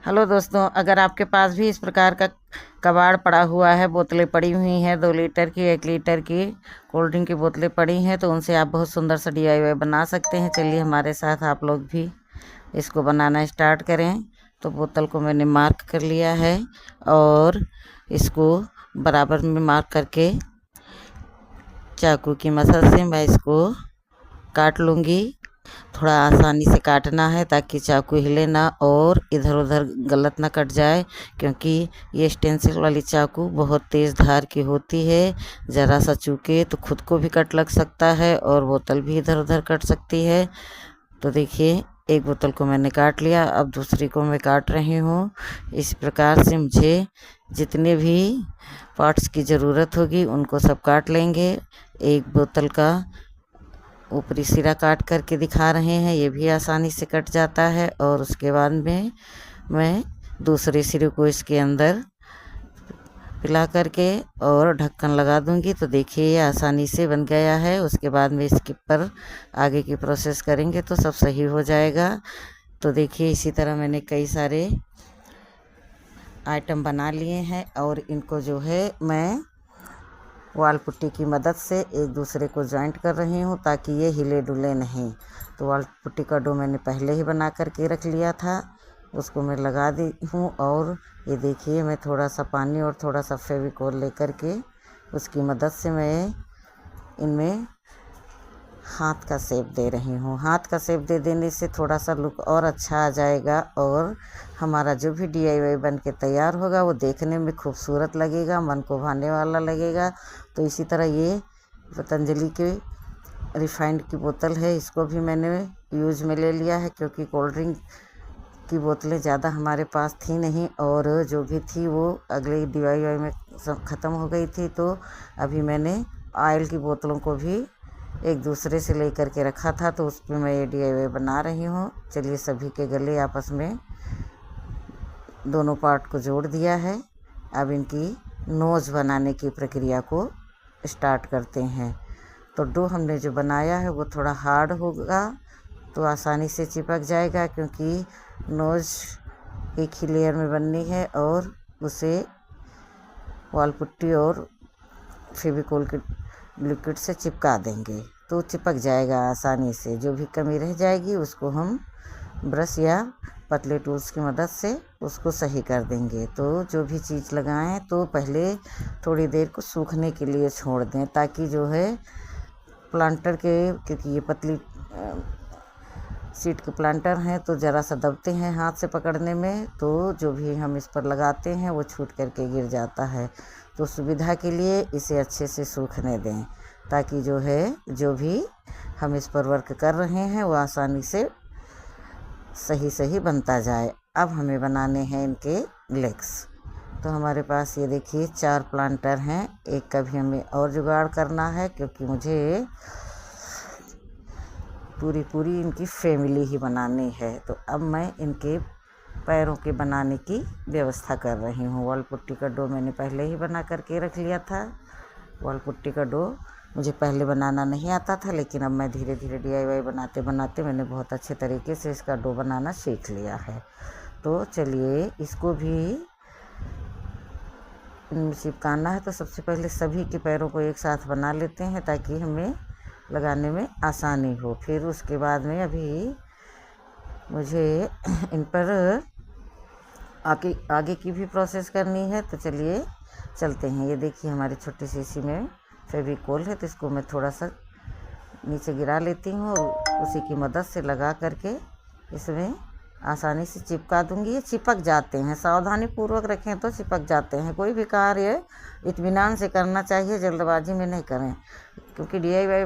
Hello दोस्तों, अगर आपके पास भी इस प्रकार का कबाड़ पड़ा हुआ है, बोतलें पड़ी हुई हैं 2 लीटर की 1 लीटर की कोल्ड ड्रिंक की बोतलें पड़ी हैं, तो उनसे आप बहुत सुंदर सा DIY बना सकते हैं। चलिए हमारे साथ आप लोग भी इसको बनाना स्टार्ट करें। तो बोतल को मैंने मार्क कर लिया है और इसको बराबर में मार्क करके चाकू की मदद से मैं इसको काट लूँगी। थोड़ा आसानी से काटना है ताकि चाकू हिले ना और इधर उधर गलत ना कट जाए, क्योंकि ये स्टेंसिल वाली चाकू बहुत तेज़ धार की होती है। ज़रा सा चूके तो खुद को भी कट लग सकता है और बोतल भी इधर उधर कट सकती है। तो देखिए, एक बोतल को मैंने काट लिया, अब दूसरी को मैं काट रही हूँ। इस प्रकार से मुझे जितने भी पार्ट्स की ज़रूरत होगी उनको सब काट लेंगे। एक बोतल का ऊपरी सिरा काट करके दिखा रहे हैं, ये भी आसानी से कट जाता है। और उसके बाद में मैं दूसरे सिरे को इसके अंदर पिला करके और ढक्कन लगा दूंगी। तो देखिए ये आसानी से बन गया है। उसके बाद में इसके पर आगे की प्रोसेस करेंगे तो सब सही हो जाएगा। तो देखिए इसी तरह मैंने कई सारे आइटम बना लिए हैं और इनको जो है मैं वाल पुट्टी की मदद से एक दूसरे को जॉइंट कर रही हूँ ताकि ये हिले डुले नहीं। तो वाल पुट्टी का डो मैंने पहले ही बना करके रख लिया था, उसको मैं लगा दी हूँ। और ये देखिए मैं थोड़ा सा पानी और थोड़ा सा फेविकोल लेकर के उसकी मदद से मैं इनमें हाथ का शेप दे रही हूँ। हाथ का शेप दे देने से थोड़ा सा लुक और अच्छा आ जाएगा और हमारा जो भी DIY बन के तैयार होगा वो देखने में खूबसूरत लगेगा, मन को भाने वाला लगेगा। तो इसी तरह ये पतंजलि के रिफाइंड की बोतल है, इसको भी मैंने यूज में ले लिया है, क्योंकि कोल्ड ड्रिंक की बोतलें ज़्यादा हमारे पास थी नहीं और जो भी थी वो अगले DIY में सब ख़त्म हो गई थी। तो अभी मैंने ऑयल की बोतलों को भी एक दूसरे से ले करके रखा था, तो उस पर मैं ये DIY बना रही हूँ। चलिए सभी के गले आपस में दोनों पार्ट को जोड़ दिया है। अब इनकी नोज़ बनाने की प्रक्रिया को स्टार्ट करते हैं। तो डो हमने जो बनाया है वो थोड़ा हार्ड होगा तो आसानी से चिपक जाएगा, क्योंकि नोज़ एक ही लेयर में बननी है और उसे वाल पुट्टी और फेविकोल के लिक्विड से चिपका देंगे तो चिपक जाएगा आसानी से। जो भी कमी रह जाएगी उसको हम ब्रश या पतले टूल्स की मदद से उसको सही कर देंगे। तो जो भी चीज़ लगाएं तो पहले थोड़ी देर को सूखने के लिए छोड़ दें, ताकि जो है प्लांटर के, क्योंकि ये पतली सीट के प्लांटर हैं तो ज़रा सा दबते हैं हाथ से पकड़ने में, तो जो भी हम इस पर लगाते हैं वो छूट करके गिर जाता है। तो सुविधा के लिए इसे अच्छे से सूखने दें, ताकि जो है जो भी हम इस पर वर्क कर रहे हैं वो आसानी से सही सही बनता जाए। अब हमें बनाने हैं इनके लेग्स। तो हमारे पास ये देखिए 4 प्लांटर हैं, एक का भी हमें और जुगाड़ करना है, क्योंकि मुझे पूरी इनकी फैमिली ही बनानी है। तो अब मैं इनके पैरों के बनाने की व्यवस्था कर रही हूँ। वाल पुट्टी का डो मैंने पहले ही बना करके रख लिया था। वाल पुट्टी का डो मुझे पहले बनाना नहीं आता था, लेकिन अब मैं धीरे धीरे DIY बनाते बनाते मैंने बहुत अच्छे तरीके से इसका डो बनाना सीख लिया है। तो चलिए इसको भी इनमें चिपकाना है। तो सबसे पहले सभी के पैरों को एक साथ बना लेते हैं ताकि हमें लगाने में आसानी हो। फिर उसके बाद में अभी मुझे इन पर आगे की भी प्रोसेस करनी है। तो चलिए चलते हैं। ये देखिए हमारी छोटी सी इसी में फेविकोल है, तो इसको मैं थोड़ा सा नीचे गिरा लेती हूँ और उसी की मदद से लगा करके इसमें आसानी से चिपका दूंगी। ये चिपक जाते हैं, सावधानी पूर्वक रखें तो चिपक जाते हैं। कोई भी कार्य इत्मीनान से करना चाहिए, जल्दबाजी में नहीं करें, क्योंकि DIY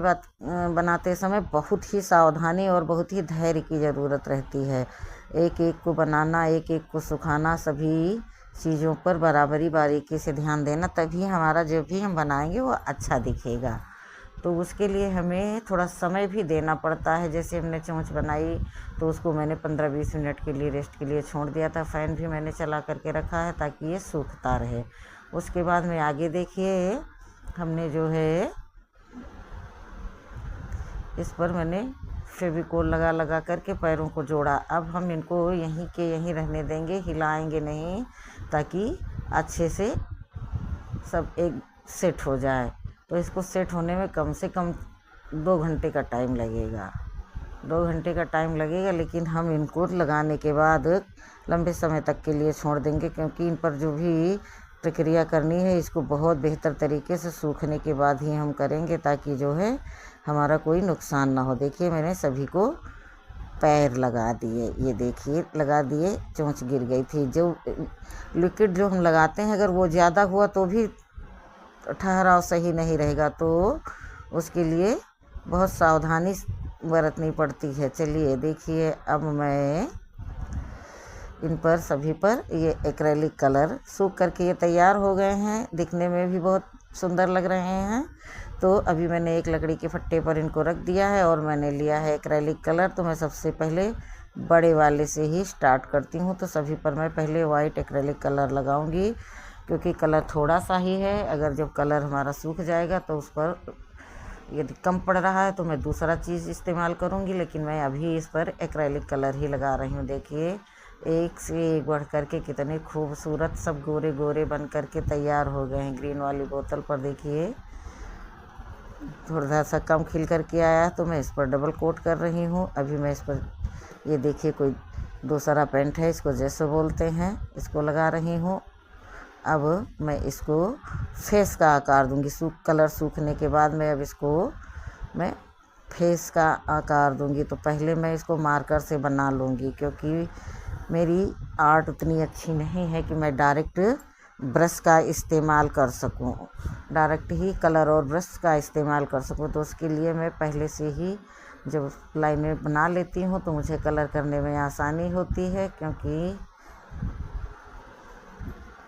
बनाते समय बहुत ही सावधानी और बहुत ही धैर्य की ज़रूरत रहती है। एक एक को बनाना, एक एक को सुखाना, सभी चीज़ों पर बराबरी बारीकी से ध्यान देना, तभी हमारा जो भी हम बनाएंगे वो अच्छा दिखेगा। तो उसके लिए हमें थोड़ा समय भी देना पड़ता है। जैसे हमने चोंच बनाई तो उसको मैंने 15-20 मिनट के लिए रेस्ट के लिए छोड़ दिया था। फ़ैन भी मैंने चला करके रखा है ताकि ये सूखता रहे। उसके बाद में आगे देखिए हमने जो है इस पर मैंने फेविकोल लगा लगा करके पैरों को जोड़ा। अब हम इनको यहीं के यहीं रहने देंगे, हिलाएंगे नहीं, ताकि अच्छे से सब एक सेट हो जाए। तो इसको सेट होने में कम से कम 2 घंटे का टाइम लगेगा, 2 घंटे का टाइम लगेगा। लेकिन हम इनको लगाने के बाद लंबे समय तक के लिए छोड़ देंगे, क्योंकि इन पर जो भी प्रक्रिया करनी है इसको बहुत बेहतर तरीके से सूखने के बाद ही हम करेंगे, ताकि जो है हमारा कोई नुकसान ना हो। देखिए मैंने सभी को पैर लगा दिए, ये देखिए लगा दिए, चोंच गिर गई थी। जो लिक्विड जो हम लगाते हैं अगर वो ज़्यादा हुआ तो भी ठहराव सही नहीं रहेगा, तो उसके लिए बहुत सावधानी बरतनी पड़ती है। चलिए देखिए अब मैं इन पर सभी पर ये एक्रेलिक कलर सूख करके ये तैयार हो गए हैं, दिखने में भी बहुत सुंदर लग रहे हैं। तो अभी मैंने एक लकड़ी के फट्टे पर इनको रख दिया है और मैंने लिया है एक्रेलिक कलर। तो मैं सबसे पहले बड़े वाले से ही स्टार्ट करती हूँ। तो सभी पर मैं पहले वाइट एक्रेलिक कलर लगाऊंगी, क्योंकि कलर थोड़ा सा ही है। अगर जब कलर हमारा सूख जाएगा तो उस पर यदि कम पड़ रहा है तो मैं दूसरा चीज़ इस्तेमाल करूँगी, लेकिन मैं अभी इस पर एक्रेलिक कलर ही लगा रही हूँ। देखिए एक से एक बढ़ करके कितने खूबसूरत सब गोरे गोरे बन करके तैयार हो गए हैं। ग्रीन वाली बोतल पर देखिए थोड़ा सा कम खिल करके आया, तो मैं इस पर डबल कोट कर रही हूँ। अभी मैं इस पर ये देखिए कोई दूसरा पेंट है, इसको जैसे बोलते हैं, इसको लगा रही हूँ। अब मैं इसको फेस का आकार दूंगी। कलर सूखने के बाद मैं अब इसको मैं फेस का आकार दूंगी। तो पहले मैं इसको मार्कर से बना लूँगी, क्योंकि मेरी आर्ट उतनी अच्छी नहीं है कि मैं डायरेक्ट ब्रश का इस्तेमाल कर सकूं, डायरेक्ट ही कलर और ब्रश का इस्तेमाल कर सकूं। तो उसके लिए मैं पहले से ही जब लाइनें बना लेती हूं तो मुझे कलर करने में आसानी होती है, क्योंकि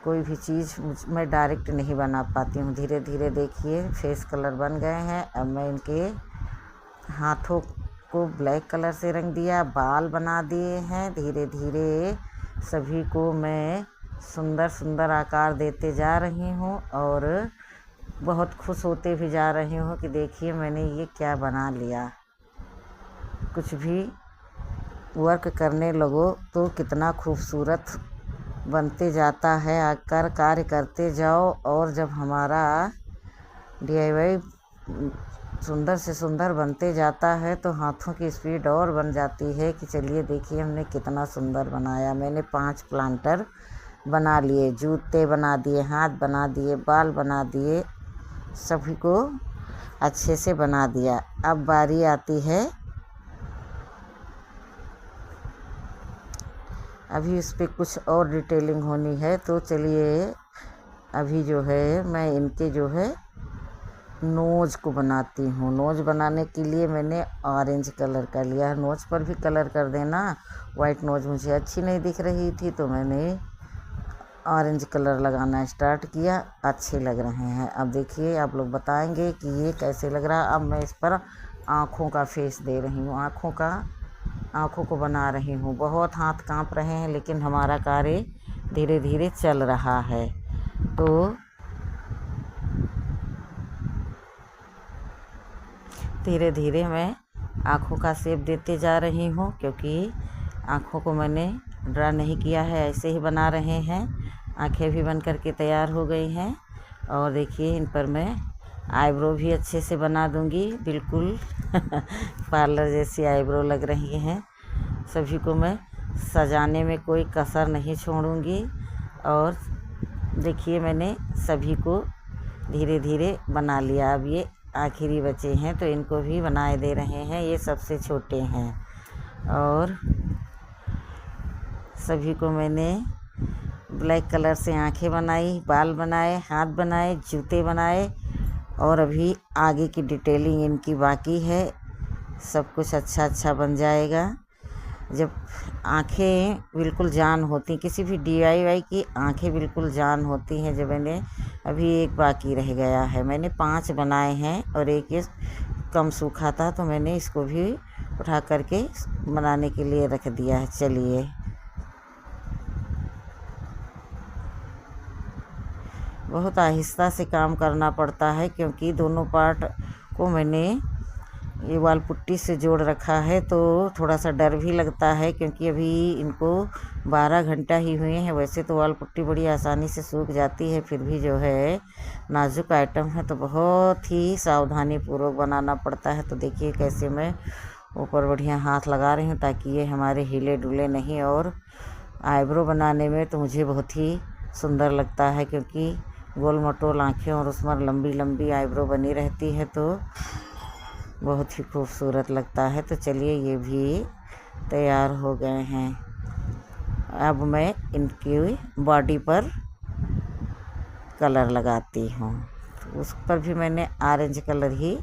कोई भी चीज़ मैं डायरेक्ट नहीं बना पाती हूँ। धीरे धीरे देखिए फेस कलर बन गए हैं। अब मैं इनके हाथों को ब्लैक कलर से रंग दिया, बाल बना दिए हैं। धीरे धीरे सभी को मैं सुंदर सुंदर आकार देते जा रही हूँ और बहुत खुश होते भी जा रही हूँ कि देखिए मैंने ये क्या बना लिया। कुछ भी वर्क करने लगो तो कितना खूबसूरत बनते जाता है। आकर कार्य करते जाओ और जब हमारा DIY सुंदर से सुंदर बनते जाता है तो हाथों की स्पीड और बन जाती है कि चलिए देखिए हमने कितना सुंदर बनाया। मैंने 5 प्लांटर बना लिए, जूते बना दिए, हाथ बना दिए, बाल बना दिए, सभी को अच्छे से बना दिया। अब बारी आती है, अभी इस पर कुछ और डिटेलिंग होनी है। तो चलिए अभी जो है मैं इनके जो है नोज को बनाती हूँ। नोज बनाने के लिए मैंने ऑरेंज कलर का लिया है। नोज पर भी कलर कर देना, वाइट नोज मुझे अच्छी नहीं दिख रही थी तो मैंने ऑरेंज कलर लगाना स्टार्ट किया। अच्छे लग रहे हैं। अब देखिए आप लोग बताएंगे कि ये कैसे लग रहा है। अब मैं इस पर आँखों का फेस दे रही हूँ, आँखों को बना रही हूँ। बहुत हाथ काँप रहे हैं, लेकिन हमारा कार्य धीरे धीरे चल रहा है। तो धीरे धीरे मैं आँखों का शेप देते जा रही हूँ, क्योंकि आँखों को मैंने ड्रा नहीं किया है, ऐसे ही बना रहे हैं। आँखें भी बन करके तैयार हो गई हैं। और देखिए इन पर मैं आईब्रो भी अच्छे से बना दूँगी, बिल्कुल पार्लर जैसी आईब्रो लग रही हैं। सभी को मैं सजाने में कोई कसर नहीं छोड़ूंगी। और देखिए मैंने सभी को धीरे धीरे बना लिया। अब ये आखिरी बचे हैं तो इनको भी बनाए दे रहे हैं। ये सबसे छोटे हैं और सभी को मैंने ब्लैक कलर से आंखें बनाई, बाल बनाए, हाथ बनाए, जूते बनाए और अभी आगे की डिटेलिंग इनकी बाकी है। सब कुछ अच्छा अच्छा बन जाएगा जब आंखें बिल्कुल जान होती, किसी भी DIY की आंखें बिल्कुल जान होती हैं। जब मैंने अभी एक बाकी रह गया है, मैंने 5 बनाए हैं और एक ये कम सूखा था तो मैंने इसको भी उठा करके बनाने के लिए रख दिया है। चलिए बहुत आहिस्ता से काम करना पड़ता है, क्योंकि दोनों पार्ट को मैंने ये वाल पुट्टी से जोड़ रखा है, तो थोड़ा सा डर भी लगता है क्योंकि अभी इनको 12 घंटा ही हुए हैं। वैसे तो वाल पुट्टी बड़ी आसानी से सूख जाती है, फिर भी जो है नाजुक आइटम है तो बहुत ही सावधानी पूर्वक बनाना पड़ता है। तो देखिए कैसे मैं ऊपर बढ़िया हाथ लगा रही हूँ ताकि ये हमारे हिले डुले नहीं। और आईब्रो बनाने में तो मुझे बहुत ही सुंदर लगता है क्योंकि गोल मटोल आँखें और उसमें लंबी लंबी आईब्रो बनी रहती है तो बहुत ही खूबसूरत लगता है। तो चलिए ये भी तैयार हो गए हैं। अब मैं इनकी बॉडी पर कलर लगाती हूँ। तो उस पर भी मैंने ऑरेंज कलर ही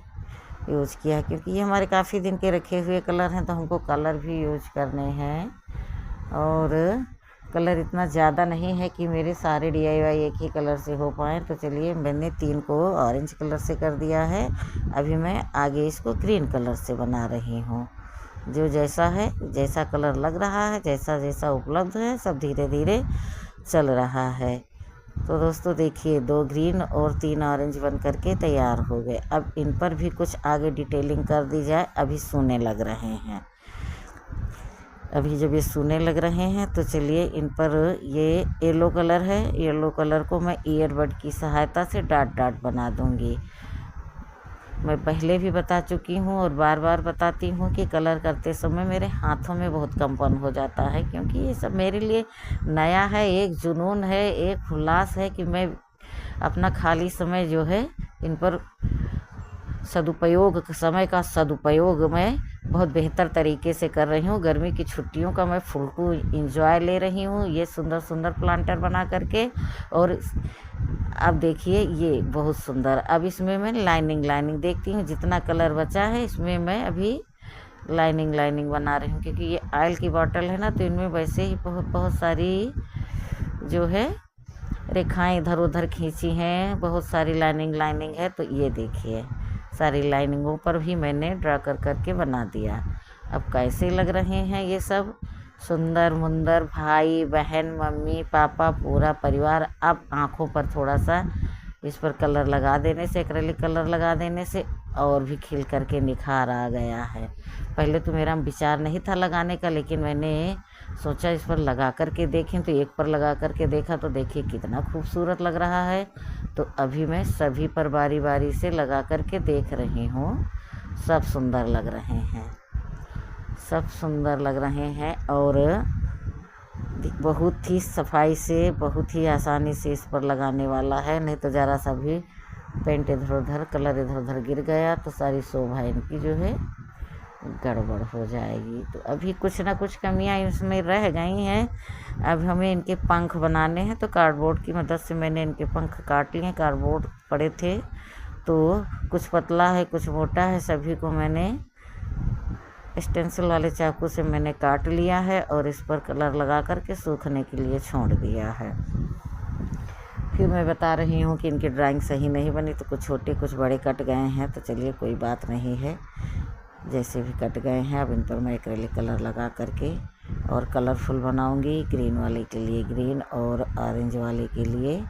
यूज़ किया क्योंकि ये हमारे काफ़ी दिन के रखे हुए कलर हैं तो हमको कलर भी यूज करने हैं। और कलर इतना ज़्यादा नहीं है कि मेरे सारे DIY एक ही कलर से हो पाएँ। तो चलिए मैंने 3 को ऑरेंज कलर से कर दिया है। अभी मैं आगे इसको ग्रीन कलर से बना रही हूँ। जो जैसा है, जैसा कलर लग रहा है, जैसा जैसा उपलब्ध है, सब धीरे धीरे चल रहा है। तो दोस्तों देखिए 2 ग्रीन और 3 ऑरेंज बन करके तैयार हो गए। अब इन पर भी कुछ आगे डिटेलिंग कर दी जाए। अभी सूने लग रहे हैं। अभी जब ये सूने लग रहे हैं तो चलिए इन पर ये येलो कलर है, येलो कलर को मैं ईयरबड की सहायता से डॉट डॉट बना दूंगी। मैं पहले भी बता चुकी हूँ और बार बार बताती हूँ कि कलर करते समय मेरे हाथों में बहुत कंपन हो जाता है क्योंकि ये सब मेरे लिए नया है, एक जुनून है, एक उल्लास है कि मैं अपना खाली समय जो है इन पर समय का सदुपयोग मैं बहुत बेहतर तरीके से कर रही हूँ। गर्मी की छुट्टियों का मैं फुल इंजॉय ले रही हूँ ये सुंदर सुंदर प्लांटर बना करके। और अब देखिए ये बहुत सुंदर। अब इसमें मैं लाइनिंग देखती हूँ, जितना कलर बचा है इसमें मैं अभी लाइनिंग बना रही हूँ क्योंकि ये ऑयल की बॉटल है ना, तो इनमें वैसे ही बहुत सारी जो है रेखाएं इधर उधर खींची हैं, बहुत सारी लाइनिंग है। तो ये देखिए सारी लाइनिंगों पर भी मैंने ड्रा करके बना दिया। अब कैसे लग रहे हैं ये सब सुंदर मुंदर, भाई बहन मम्मी पापा पूरा परिवार। अब आँखों पर थोड़ा सा इस पर कलर लगा देने से, एक्रेलिक कलर लगा देने से और भी खिल करके निखार आ गया है। पहले तो मेरा विचार नहीं था लगाने का, लेकिन मैंने सोचा इस पर लगा करके देखें। तो एक पर लगा करके देखा तो देखिए कितना खूबसूरत लग रहा है। तो अभी मैं सभी पर बारी बारी से लगा करके देख रही हूँ। सब सुंदर लग रहे हैं, सब सुंदर लग रहे हैं और बहुत ही सफाई से, बहुत ही आसानी से इस पर लगाने वाला है। नहीं तो ज़रा सा भी पेंट इधर उधर, कलर इधर उधर गिर गया तो सारी शोभा इनकी जो है गड़बड़ हो जाएगी। तो अभी कुछ ना कुछ कमियां इसमें रह गई हैं। अब हमें इनके पंख बनाने हैं तो कार्डबोर्ड की मदद से मैंने इनके पंख काट लिए। कार्डबोर्ड पड़े थे तो कुछ पतला है कुछ मोटा है, सभी को मैंने स्टेंसिल वाले चाकू से मैंने काट लिया है और इस पर कलर लगा करके सूखने के लिए छोड़ दिया है। फिर मैं बता रही हूँ कि इनकी ड्राइंग सही नहीं बनी तो कुछ छोटे कुछ बड़े कट गए हैं। तो चलिए कोई बात नहीं है, जैसे भी कट गए हैं अब इन पर मैं एक्रेलिक कलर लगा करके और कलरफुल बनाऊंगी। ग्रीन वाले के लिए ग्रीन और ऑरेंज वाले के लिए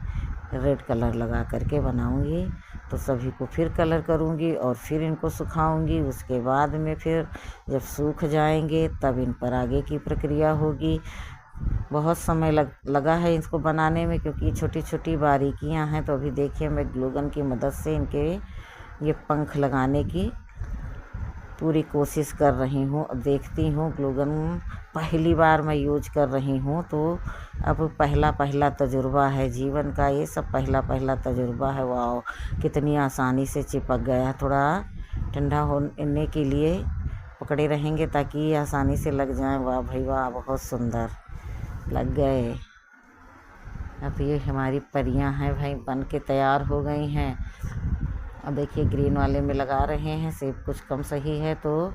रेड कलर लगा करके बनाऊंगी। तो सभी को फिर कलर करूंगी और फिर इनको सुखाऊंगी। उसके बाद में फिर जब सूख जाएंगे तब इन पर आगे की प्रक्रिया होगी। बहुत समय लगा है इसको बनाने में क्योंकि छोटी छोटी बारीकियां हैं। तो अभी देखिए मैं ग्लू गन की मदद से इनके ये पंख लगाने की पूरी कोशिश कर रही हूँ। अब देखती हूँ, ग्लू गन पहली बार मैं यूज कर रही हूँ तो अब पहला तजुर्बा है जीवन का, ये सब पहला तजुर्बा है। वाह कितनी आसानी से चिपक गया। थोड़ा ठंडा होने के लिए पकड़े रहेंगे ताकि आसानी से लग जाए। वाह भाई वाह, बहुत सुंदर लग गए। अब ये हमारी परियां हैं भाई, बन के तैयार हो गई हैं। अब देखिए ग्रीन वाले में लगा रहे हैं, शेप कुछ कम सही है तो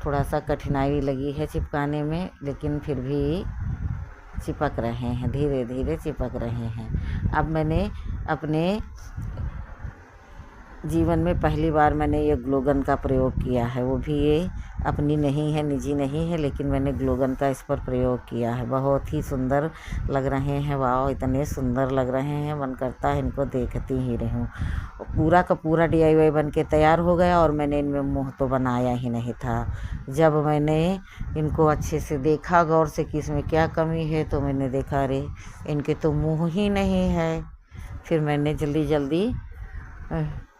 थोड़ा सा कठिनाई लगी है चिपकाने में, लेकिन फिर भी चिपक रहे हैं, धीरे धीरे चिपक रहे हैं। अब मैंने अपने जीवन में पहली बार मैंने ये ग्लू गन का प्रयोग किया है, वो भी ये अपनी नहीं है, निजी नहीं है, लेकिन मैंने ग्लू गन का इस पर प्रयोग किया है। बहुत ही सुंदर लग रहे हैं, वाह इतने सुंदर लग रहे हैं, मन करता है इनको देखती ही रहूं। पूरा का पूरा DIY बन के तैयार हो गया और मैंने इनमें मुँह तो बनाया ही नहीं था। जब मैंने इनको अच्छे से देखा गौर से कि इसमें क्या कमी है, तो मैंने देखा अरे इनके तो मुँह ही नहीं है। फिर मैंने जल्दी जल्दी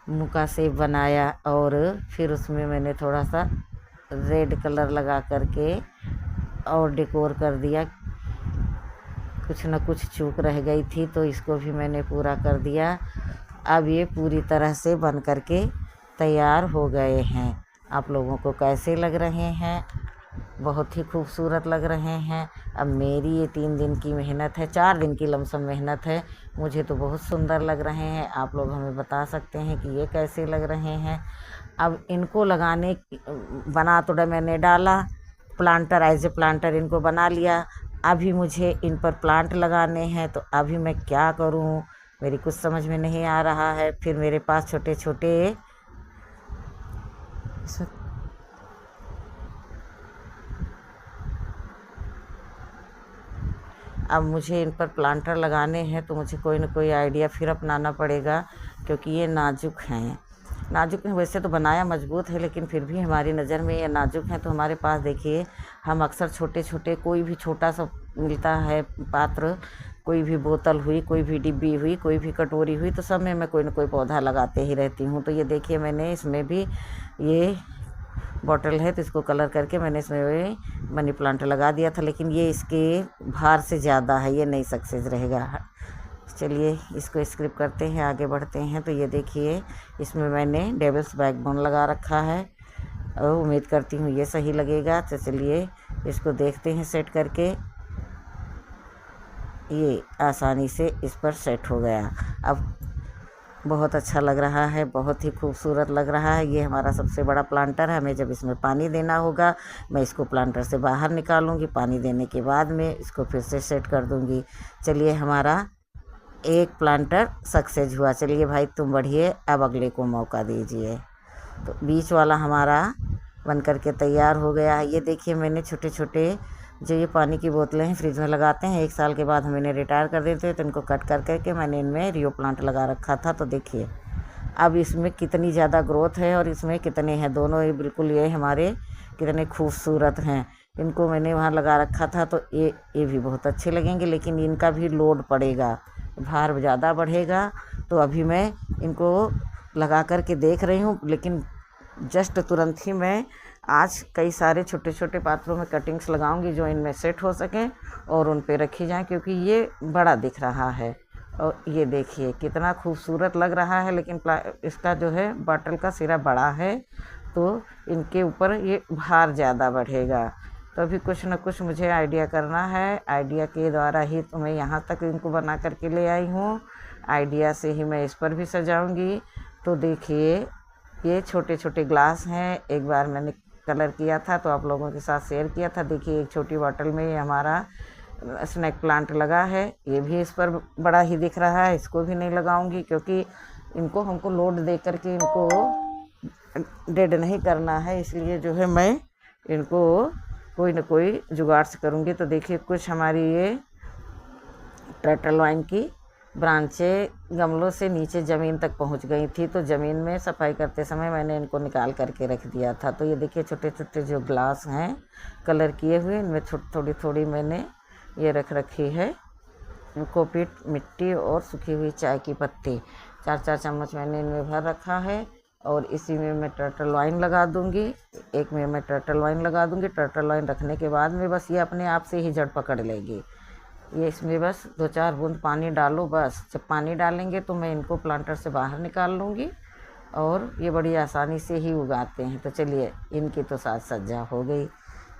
मुँह का शेप बनाया और फिर उसमें मैंने थोड़ा सा रेड कलर लगा करके और डेकोर कर दिया। कुछ न कुछ चूक रह गई थी तो इसको भी मैंने पूरा कर दिया। अब ये पूरी तरह से बन करके तैयार हो गए हैं। आप लोगों को कैसे लग रहे हैं? बहुत ही खूबसूरत लग रहे हैं। अब मेरी ये 3 दिन की मेहनत है, 4 दिन की लमसम मेहनत है, मुझे तो बहुत सुंदर लग रहे हैं। आप लोग हमें बता सकते हैं कि ये कैसे लग रहे हैं। अब इनको लगाने बना तो मैंने डाला प्लांटर, एज ए प्लांटर इनको बना लिया। अभी मुझे इन पर प्लांट लगाने हैं, तो अभी मैं क्या करूं, मेरी कुछ समझ में नहीं आ रहा है। फिर मेरे पास छोटे छोटे अब मुझे इन पर प्लांटर लगाने हैं, तो मुझे कोई ना कोई आइडिया फिर अपनाना पड़ेगा, क्योंकि ये नाजुक हैं। नाजुक हैं, वैसे तो बनाया मजबूत है, लेकिन फिर भी हमारी नज़र में ये नाजुक हैं। तो हमारे पास देखिए, हम अक्सर छोटे छोटे कोई भी छोटा सा मिलता है पात्र, कोई भी बोतल हुई, कोई भी डिब्बी हुई, कोई भी कटोरी हुई, तो सब में मैं कोई ना कोई पौधा लगाते ही रहती हूँ। तो ये देखिए, मैंने इसमें भी ये बॉटल है, तो इसको कलर करके मैंने इसमें मनी प्लांट लगा दिया था, लेकिन ये इसके भार से ज़्यादा है, ये नहीं सक्सेस रहेगा। चलिए इसको स्किप करते हैं, आगे बढ़ते हैं। तो ये देखिए, इसमें मैंने डेविल्स बैकबोन लगा रखा है और उम्मीद करती हूँ ये सही लगेगा। तो चलिए इसको देखते हैं सेट करके। ये आसानी से इस पर सेट हो गया। अब बहुत अच्छा लग रहा है, बहुत ही खूबसूरत लग रहा है। ये हमारा सबसे बड़ा प्लांटर है। हमें जब इसमें पानी देना होगा, मैं इसको प्लांटर से बाहर निकालूंगी। पानी देने के बाद में इसको फिर से सेट कर दूंगी। चलिए, हमारा एक प्लांटर सक्सेस हुआ। चलिए भाई तुम बढ़िए, अब अगले को मौका दीजिए। तो बीच वाला हमारा बन करके तैयार हो गया है। ये देखिए, मैंने छोटे छोटे जो ये पानी की बोतलें हैं, फ्रिज में लगाते हैं, 1 साल के बाद हम इन्हें रिटायर कर देते हैं, तो इनको कट कर करके मैंने इनमें रियो प्लांट लगा रखा था। तो देखिए अब इसमें कितनी ज़्यादा ग्रोथ है और इसमें कितने हैं, दोनों ही बिल्कुल ये हमारे कितने खूबसूरत हैं। इनको मैंने वहाँ लगा रखा था, तो ये भी बहुत अच्छे लगेंगे, लेकिन इनका भी लोड पड़ेगा, भार ज़्यादा बढ़ेगा। तो अभी मैं इनको लगा कर के देख रही हूँ, लेकिन जस्ट तुरंत ही मैं आज कई सारे छोटे छोटे पात्रों में कटिंग्स लगाऊंगी, जो इनमें सेट हो सकें और उन पे रखी जाएं, क्योंकि ये बड़ा दिख रहा है। और ये देखिए कितना खूबसूरत लग रहा है, लेकिन इसका जो है बॉटल का सिरा बड़ा है, तो इनके ऊपर ये भार ज़्यादा बढ़ेगा। तो अभी कुछ न कुछ मुझे आइडिया करना है। आइडिया के द्वारा ही तो मैं यहाँ तक इनको बना करके ले आई हूँ। आइडिया से ही मैं इस पर भी सजाऊंगी। तो देखिए, ये छोटे छोटे ग्लास हैं। एक बार मैंने कलर किया था तो आप लोगों के साथ शेयर किया था। देखिए, एक छोटी बॉटल में ये हमारा स्नैक प्लांट लगा है। ये भी इस पर बड़ा ही दिख रहा है, इसको भी नहीं लगाऊंगी, क्योंकि इनको हमको लोड दे करके इनको डेड नहीं करना है। इसलिए जो है मैं इनको कोई ना कोई जुगाड़ से करूँगी। तो देखिए, कुछ हमारी ये टर्टल वाइन की ब्रांचें गमलों से नीचे ज़मीन तक पहुंच गई थी, तो ज़मीन में सफाई करते समय मैंने इनको निकाल करके रख दिया था। तो ये देखिए, छोटे छोटे जो ग्लास हैं कलर किए हुए, इनमें थोड़ी थोड़ी मैंने ये रख रखी है कोकोपीट मिट्टी और सूखी हुई चाय की पत्ती। 4-4 चम्मच मैंने इनमें भर रखा है, और इसी में मैं टर्टल वाइन लगा दूंगी। एक में मैं टर्टल वाइन लगा दूंगी। टर्टल वाइन रखने के बाद में बस ये अपने आप से ही जड़ पकड़ लेगी। ये इसमें बस 2-4 बूंद पानी डालो बस। जब पानी डालेंगे तो मैं इनको प्लांटर से बाहर निकाल लूँगी, और ये बड़ी आसानी से ही उगाते हैं। तो चलिए, इनकी तो साज सज्जा हो गई।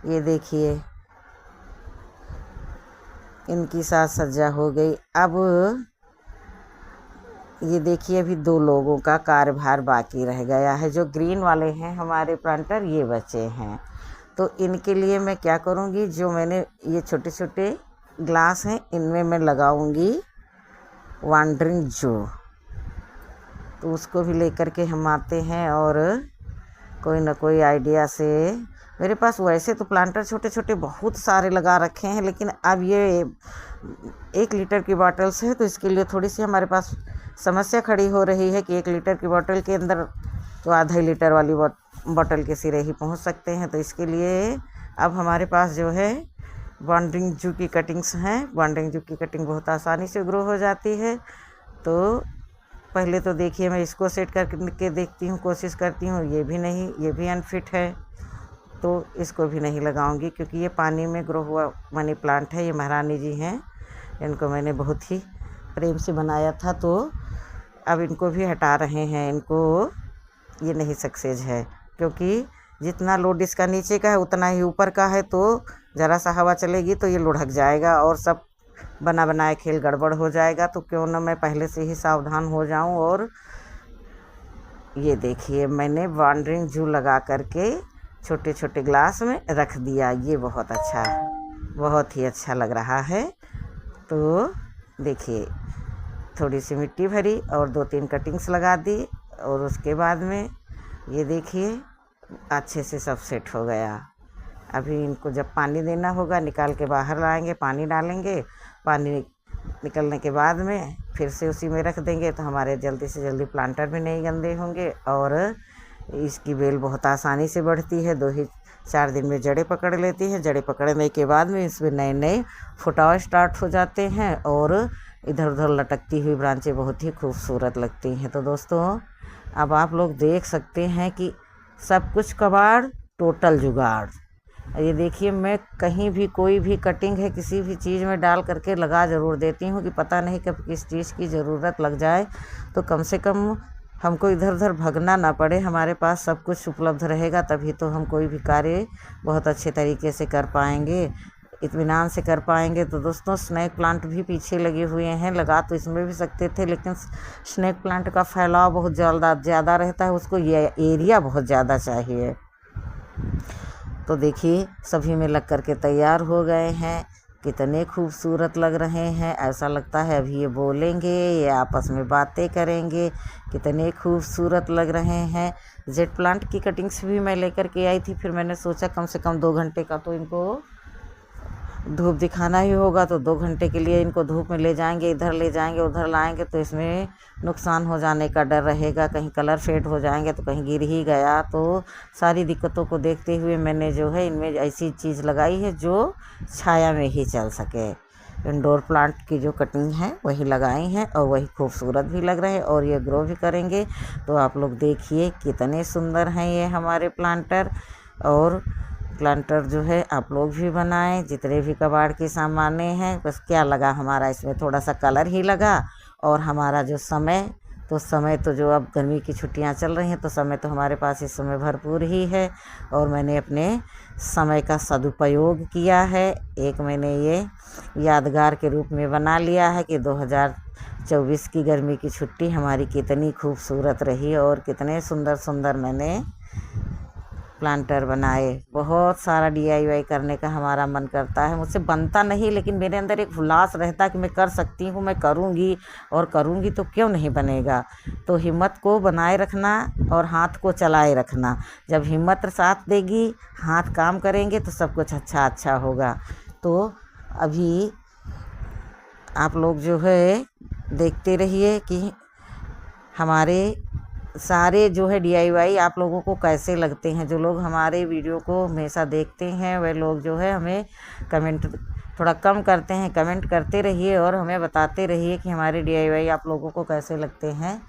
ये देखिए, इनकी साज सज्जा हो गई। अब ये देखिए, अभी 2 लोगों का कार्यभार बाकी रह गया है। जो ग्रीन वाले हैं हमारे प्लांटर, ये बचे हैं। तो इनके लिए मैं क्या करूँगी, जो मैंने ये छोटे छोटे ग्लास हैं, इनमें मैं लगाऊंगी वांडरिंग जो। तो उसको भी लेकर के हम आते हैं और कोई ना कोई आइडिया से। मेरे पास वैसे तो प्लांटर छोटे छोटे बहुत सारे लगा रखे हैं, लेकिन अब ये 1 लीटर की बॉटल्स है तो इसके लिए थोड़ी सी हमारे पास समस्या खड़ी हो रही है कि 1 लीटर की बॉटल के अंदर तो आधा लीटर वाली बॉटल के सिरे ही पहुंच सकते हैं। तो इसके लिए अब हमारे पास जो है बॉन्डिंग जू की कटिंग्स हैं। बॉन्डिंग जू की कटिंग बहुत आसानी से ग्रो हो जाती है। तो पहले तो देखिए मैं इसको सेट करके देखती हूँ, कोशिश करती हूँ। ये भी नहीं, ये भी अनफिट है, तो इसको भी नहीं लगाऊंगी क्योंकि ये पानी में ग्रो हुआ मनी प्लांट है। ये महारानी जी हैं, इनको मैंने बहुत ही प्रेम से बनाया था, तो अब इनको भी हटा रहे हैं। इनको ये नहीं सक्सेस है क्योंकि जितना लोड इसका नीचे का है उतना ही ऊपर का है, तो ज़रा सा हवा चलेगी तो ये लुढ़क जाएगा और सब बना बनाए खेल गड़बड़ हो जाएगा। तो क्यों ना मैं पहले से ही सावधान हो जाऊं। और ये देखिए मैंने बॉन्डिंग जू लगा करके छोटे छोटे ग्लास में रख दिया। ये बहुत अच्छा, बहुत ही अच्छा लग रहा है। तो देखिए थोड़ी सी मिट्टी भरी और 2-3 कटिंग्स लगा दी और उसके बाद में ये देखिए अच्छे से सब सेट हो गया। अभी इनको जब पानी देना होगा निकाल के बाहर लाएंगे, पानी डालेंगे। पानी निकलने के बाद में फिर से उसी में रख देंगे तो हमारे जल्दी से जल्दी प्लांटर भी नहीं गंदे होंगे। और इसकी बेल बहुत आसानी से बढ़ती है, 2 ही 4 दिन में जड़ें पकड़ लेती हैं। जड़ें पकड़ने के बाद में इसमें नए नए फुटाव स्टार्ट हो जाते हैं और इधर उधर लटकती हुई ब्रांचें बहुत ही खूबसूरत लगती हैं। तो दोस्तों अब आप लोग देख सकते हैं कि सब कुछ कबाड़ टोटल जुगाड़। ये देखिए मैं कहीं भी कोई भी कटिंग है किसी भी चीज़ में डाल करके लगा ज़रूर देती हूँ कि पता नहीं कब किस चीज़ की ज़रूरत लग जाए, तो कम से कम हमको इधर उधर भगना ना पड़े। हमारे पास सब कुछ उपलब्ध रहेगा तभी तो हम कोई भी कार्य बहुत अच्छे तरीके से कर पाएंगे, इत्मीनान से कर पाएंगे। तो दोस्तों स्नेक प्लांट भी पीछे लगे हुए हैं, लगा तो इसमें भी सकते थे, लेकिन स्नेक प्लांट का फैलाव बहुत ज़्यादा रहता है, उसको ये एरिया बहुत ज़्यादा चाहिए। तो देखिए सभी में लग करके तैयार हो गए हैं। कितने खूबसूरत लग रहे हैं, ऐसा लगता है अभी ये बोलेंगे, ये आपस में बातें करेंगे। कितने खूबसूरत लग रहे हैं। जेट प्लांट की कटिंग्स भी मैं लेकर के आई थी, फिर मैंने सोचा कम से कम 2 घंटे का तो इनको धूप दिखाना ही होगा, तो 2 घंटे के लिए इनको धूप में ले जाएंगे, इधर ले जाएंगे उधर लाएंगे तो इसमें नुकसान हो जाने का डर रहेगा। कहीं कलर फेड हो जाएंगे तो कहीं गिर ही गया। तो सारी दिक्कतों को देखते हुए मैंने जो है इनमें ऐसी चीज़ लगाई है जो छाया में ही चल सके। इंडोर प्लांट की जो कटिंग है वही लगाई हैं और वही खूबसूरत भी लग रहे हैं और ये ग्रो भी करेंगे। तो आप लोग देखिए कितने सुंदर हैं ये हमारे प्लांटर। और प्लांटर जो है आप लोग भी बनाएं, जितने भी कबाड़ के सामाने हैं। बस क्या लगा हमारा इसमें थोड़ा सा कलर ही लगा और हमारा जो समय तो जो अब गर्मी की छुट्टियां चल रही हैं तो समय तो हमारे पास इस समय भरपूर ही है और मैंने अपने समय का सदुपयोग किया है। एक मैंने ये यादगार के रूप में बना लिया है कि 2024 की गर्मी की छुट्टी हमारी कितनी खूबसूरत रही और कितने सुंदर सुंदर मैंने प्लांटर बनाए। बहुत सारा DIY करने का हमारा मन करता है, मुझसे बनता नहीं लेकिन मेरे अंदर एक उल्लास रहता है कि मैं कर सकती हूँ, मैं करूँगी और करूँगी तो क्यों नहीं बनेगा। तो हिम्मत को बनाए रखना और हाथ को चलाए रखना। जब हिम्मत साथ देगी, हाथ काम करेंगे तो सब कुछ अच्छा होगा। तो अभी आप लोग जो है देखते रहिए कि हमारे सारे जो है DIY आप लोगों को कैसे लगते हैं। जो लोग हमारे वीडियो को हमेशा देखते हैं वे लोग जो है हमें कमेंट थोड़ा कम करते हैं, कमेंट करते रहिए और हमें बताते रहिए कि हमारे DIY आप लोगों को कैसे लगते हैं।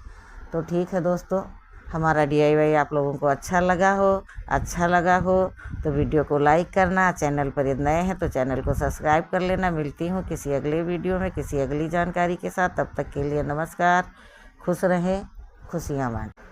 तो ठीक है दोस्तों, हमारा DIY आप लोगों को अच्छा लगा हो तो वीडियो को लाइक करना। चैनल पर यदि नए हैं तो चैनल को सब्सक्राइब कर लेना। मिलती हूँ किसी अगले वीडियो में किसी अगली जानकारी के साथ। तब तक के लिए नमस्कार। खुश रहें, खुशियाँ बांटें।